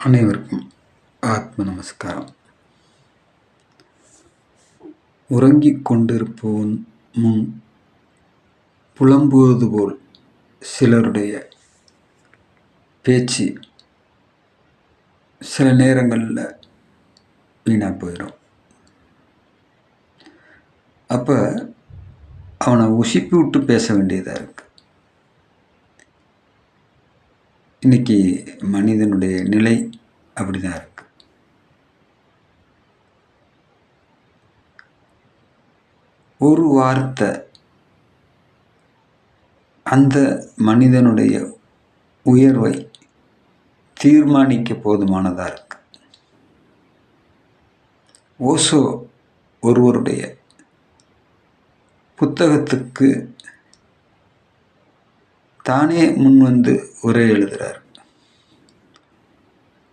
அனைவருக்கும் ஆத்ம நமஸ்காரம். உறங்கிக் கொண்டிருப்பவன் முன் புலம்புவது போல் சிலருடைய பேச்சு சில நேரங்களில் வீணாக போயிடும். அப்போ அவனை உசிப்பி விட்டு பேச வேண்டியதாக இருக்கு. இன்னைக்கு மனிதனுடைய நிலை அப்படிதான் இருக்கு. ஒரு வார்த்தை அந்த மனிதனுடைய உயர்வை தீர்மானிக்க போதுமானதாக இருக்கு. ஓஷோ ஒருவருடைய புத்தகத்துக்கு தானே முன் வந்து உரை எழுதுறார்.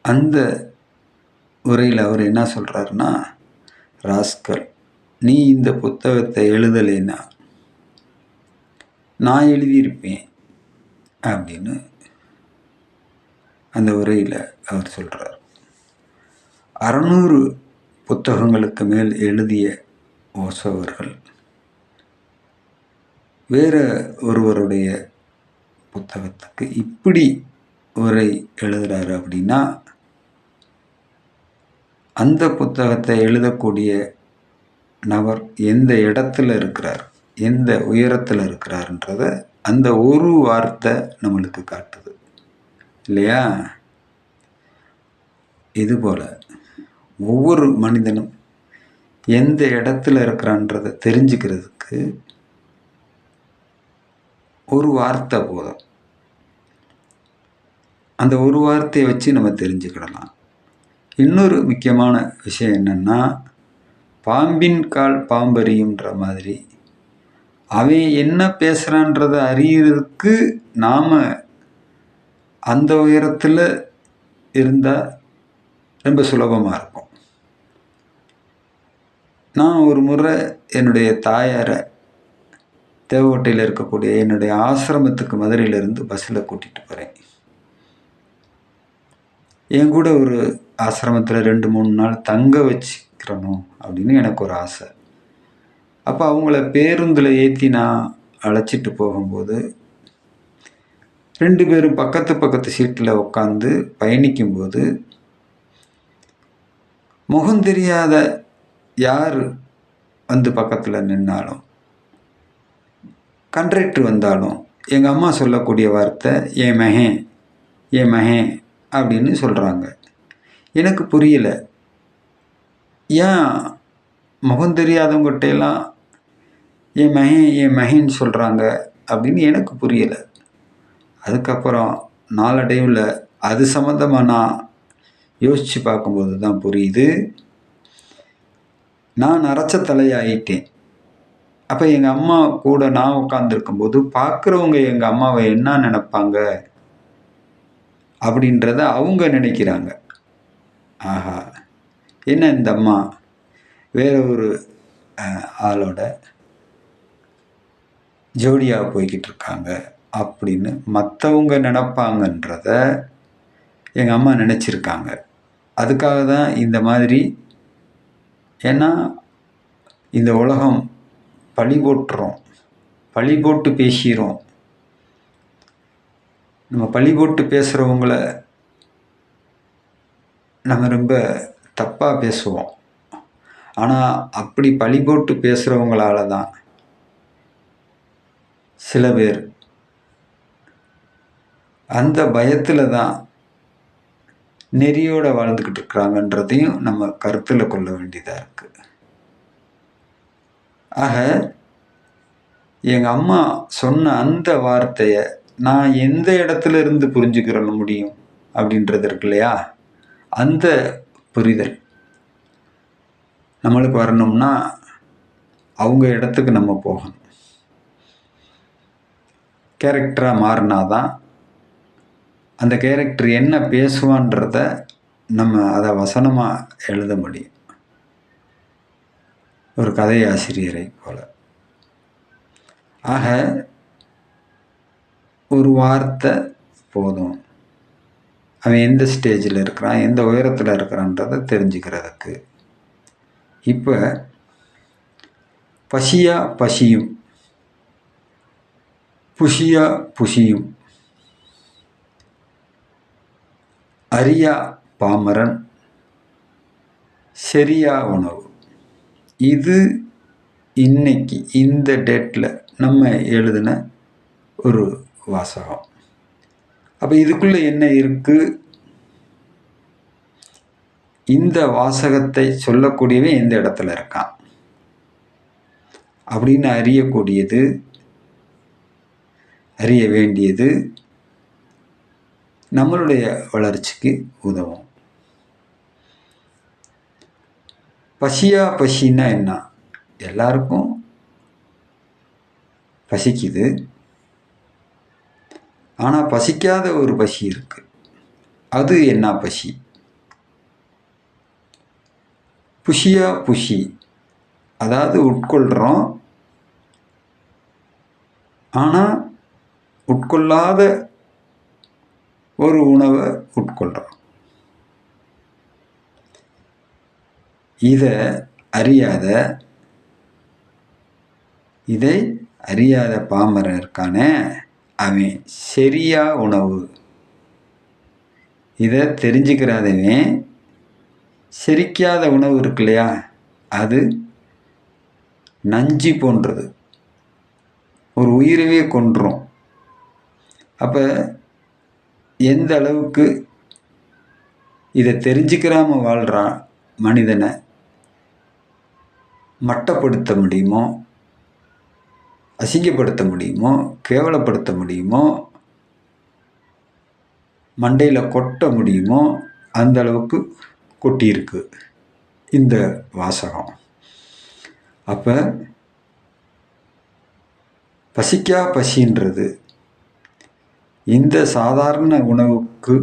அந்த உரையில் அவர் என்ன சொல்றாருன்னா, ராஸ்கல், நீ இந்த புத்தகத்தை எழுதலைன்னா நான் எழுதியிருப்பேன் அப்படின்னு அந்த உரையில் அவர் சொல்றார். 600 புத்தகங்களுக்கு மேல் எழுதிய ஓஷோ அவர்கள் வேற ஒருவருடைய புத்தகத்துக்கு இப்படி உரை எழுதுறாரு அப்படின்னா, அந்த புத்தகத்தை எழுதக்கூடிய நபர் எந்த இடத்துல இருக்கிறார், எந்த உயரத்தில் இருக்கிறார்ன்றத அந்த ஒரு வார்த்தை நம்மளுக்கு காட்டுது இல்லையா? இதுபோல ஒவ்வொரு மனிதனும் எந்த இடத்துல இருக்கிறான்றதை தெரிஞ்சுக்கிறதுக்கு ஒரு வார்த்தை போதும். அந்த ஒரு வார்த்தையை வச்சு நம்ம தெரிஞ்சுக்கிடலாம். இன்னொரு முக்கியமான விஷயம் என்னன்னா, பாம்பின் கால் பாம்பறியும்ன்ற மாதிரி அவன் என்ன பேசுறான்றத அறியறதுக்கு நாம அந்த உயரத்தில் இருந்தால் ரொம்ப சுலபமாக இருக்கும். நான் ஒரு முறை என்னுடைய தாயாரை தேவகோட்டையில் இருக்கக்கூடிய என்னுடைய ஆசிரமத்துக்கு மதுரையிலிருந்து பஸ்ஸில் கூட்டிகிட்டு போகிறேன். என் கூட ஒரு ஆசிரமத்தில் 2-3 நாள் தங்க வச்சுக்கிறணும் அப்படின்னு எனக்கு ஒரு ஆசை. அப்போ அவங்கள பேருந்தில் ஏற்றி நான் அழைச்சிட்டு போகும்போது 2 பேரும் பக்கத்து சீட்டில் உட்காந்து பயணிக்கும்போது முகம் தெரியாத யார் வந்து பக்கத்தில் நின்னாலும், கண்ட்ராக்டர் வந்தாலும் எங்கள் அம்மா சொல்லக்கூடிய வார்த்தை என் மகன் அப்படின்னு சொல்கிறாங்க. எனக்கு புரியலை, ஏன் முகம் தெரியாதவங்ககிட்டையெல்லாம் என் மகன் சொல்கிறாங்க அப்படின்னு எனக்கு புரியலை. அதுக்கப்புறம் நாளடைவில் அது சம்மந்தமாக நான் யோசித்து பார்க்கும்போது தான் புரியுது, நான் நரைச்ச தலையாயிட்டேன். அப்போ எங்கள் அம்மா கூட நான் உட்காந்துருக்கும்போது பார்க்குறவங்க எங்கள் அம்மாவை என்ன நினைப்பாங்க அப்படின்றத அவங்க நினைக்கிறாங்க. ஆஹா, என்ன இந்த அம்மா வேற ஒரு ஆளோட ஜோடியாக போய்கிட்டு இருக்காங்க அப்படின்னு மற்றவங்க நினைப்பாங்கன்றத எங்கள் அம்மா நினச்சிருக்காங்க. அதுக்காக தான் இந்த மாதிரி, ஏன்னா இந்த உலகம் பழி போட்டு பேசிடுறோம். நம்ம பழி போட்டு பேசுகிறவங்கள நம்ம ரொம்ப தப்பாக பேசுவோம். ஆனால் அப்படி பழி போட்டு பேசுகிறவங்களால தான் சில பேர் அந்த பயத்தில் தான் நெறியோடு வாழ்ந்துக்கிட்டு இருக்கிறாங்கன்றதையும் நம்ம கருத்தில் கொள்ள வேண்டியதாக இருக்குது. ஆக எங்கள் அம்மா சொன்ன அந்த வார்த்தையை நான் எந்த இடத்துல இருந்து புரிஞ்சுக்கிற முடியும் அப்படின்றது இருக்கு இல்லையா? அந்த புரிதல் நம்மளுக்கு வரணும்னா அவங்க இடத்துக்கு நம்ம போகணும். கேரக்டராக மாறினாதான் அந்த கேரக்டர் என்ன பேசுவான்றத நம்ம அதை வசனமாக எழுத முடியும், ஒரு கதை ஆசிரியரை போல. ஆக ஒரு வார்த்தை போதும். அவன் எந்த ஸ்டேஜில் இருக்கிறான், எந்த உயரத்தில் இருக்கிறான்றதை தெரிஞ்சுக்கிறதுக்கு. இப்போ பசியா பசியும், புசியா புசியும், அறியா பாமரன், சரியா உணவு. இது இன்னைக்கு இந்த டேட்டில் நம்ம எழுதின ஒரு வாசகம். அப்போ இதுக்குள்ளே என்ன இருக்குது? இந்த வாசகத்தை சொல்லக்கூடியவன் எந்த இடத்துல இருக்கான் அப்படின்னு அறியக்கூடியது, அறிய வேண்டியது நம்மளுடைய வளர்ச்சிக்கு உதவும். பசியா பசின்னா என்ன? எல்லாருக்கும் பசிக்குது, ஆனால் பசிக்காத ஒரு பசி இருக்கு. அது என்ன பசி? புசியா புசி, அதாவது உட்கொள்கிறோம், ஆனால் உட்கொள்ளாத ஒரு உணவை உட்கொள்கிறோம். இதை அறியாத பாமரன் இருக்கானே, அவன் சரியா உணவு. இதை தெரிஞ்சுக்கிறாதவன் செரிக்காத உணவு இருக்கு இல்லையா, அது நஞ்சு போன்றது, ஒரு உயிரவே கொன்றும். அப்போ எந்த அளவுக்கு இதை தெரிஞ்சுக்கிறாம வாழ்கிறான் மனிதனை மட்டப்படுத்த முடியுமோ, அசிங்கப்படுத்த முடியுமோ, கேவலப்படுத்த முடியுமோ, மண்டையில் கொட்ட முடியுமோ, அந்த அளவுக்கு கொட்டியிருக்கு இந்த வாசகம். அப்போ பசிக்கா பசின்றது இந்த சாதாரண உணவுக்கு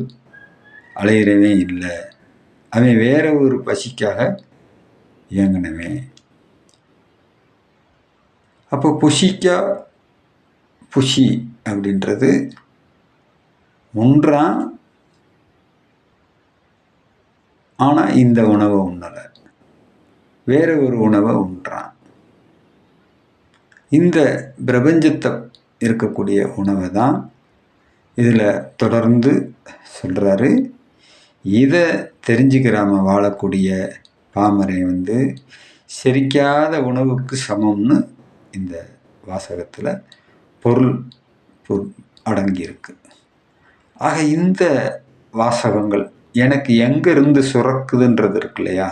அலையிறவே இல்லை, அவன் வேற ஒரு பசிக்காக இயங்கினவன். அப்போ புசிக்கா புசி அப்படின்றது உண்றான், ஆனால் இந்த உணவை உண்ணலை, வேற ஒரு உணவை உண்றான். இந்த பிரபஞ்சத்தை இருக்கக்கூடிய உணவை தான் இதில் தொடர்ந்து சொல்கிறாரு. இதை தெரிஞ்சுக்கிறாம வாழக்கூடிய பாமரன் செரிக்காத உணவுக்கு சமம்னு இந்த வாசகத்தில் பொருள் அடங்கியிருக்கு. ஆக இந்த வாசகங்கள் எனக்கு எங்கேருந்து சுரக்குதுன்றது இருக்கு இல்லையா,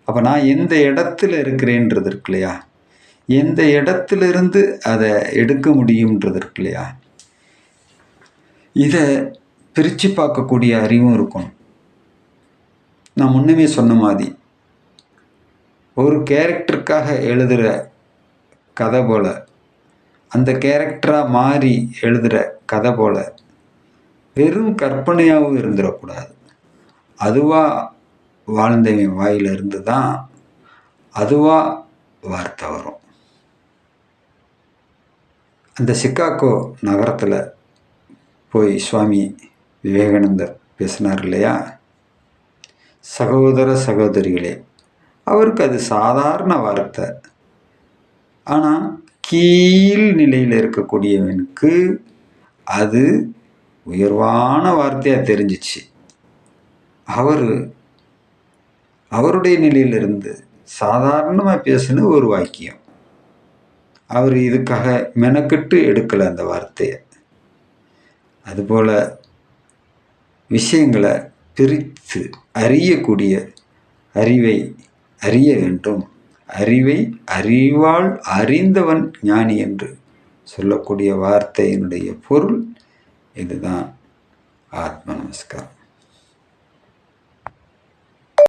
அப்போ நான் எந்த இடத்துல இருக்கிறேன்றது இருக்கு இல்லையா, எந்த இடத்துலேருந்து அதை எடுக்க முடியும்ன்றது இருக்கு இல்லையா, இதை பிரித்து பார்க்கக்கூடிய அறிவும் இருக்கணும். நான் முன்னமே சொன்ன மாதிரி ஒரு கேரக்டருக்காக எழுதுகிற கதை போல், அந்த கேரக்டராக மாறி எழுதுகிற கதை போல் வெறும் கற்பனையாகவும் இருந்துடக்கூடாது. அதுவாக வாழ்ந்தவன் வாயிலிருந்து தான் அதுவாக வார்த்தை வரும். அந்த சிகாகோ நகரத்தில் போய் சுவாமி விவேகானந்தர் பேசினார் இல்லையா, சகோதர சகோதரிகளே, அவருக்கு அது சாதாரண வார்த்தை. ஆனால் கீழ் நிலையில் இருக்கக்கூடியவனுக்கு அது உயர்வான வார்த்தையாக தெரிஞ்சிச்சு. அவருடைய நிலையிலிருந்து சாதாரணமாக பேசின ஒரு வாக்கியம், அவர் இதுக்காக மெனக்கெட்டு எடுக்கலை அந்த வார்த்தையை. அதுபோல் விஷயங்களை பிரித்து அறியக்கூடிய அறிவை அறிய வேண்டும். அறிவை அறிவால் அறிந்தவன் ஞானி என்று சொல்லக்கூடிய வார்த்தையினுடைய பொருள் இதுதான். ஆத்ம நமஸ்காரம்.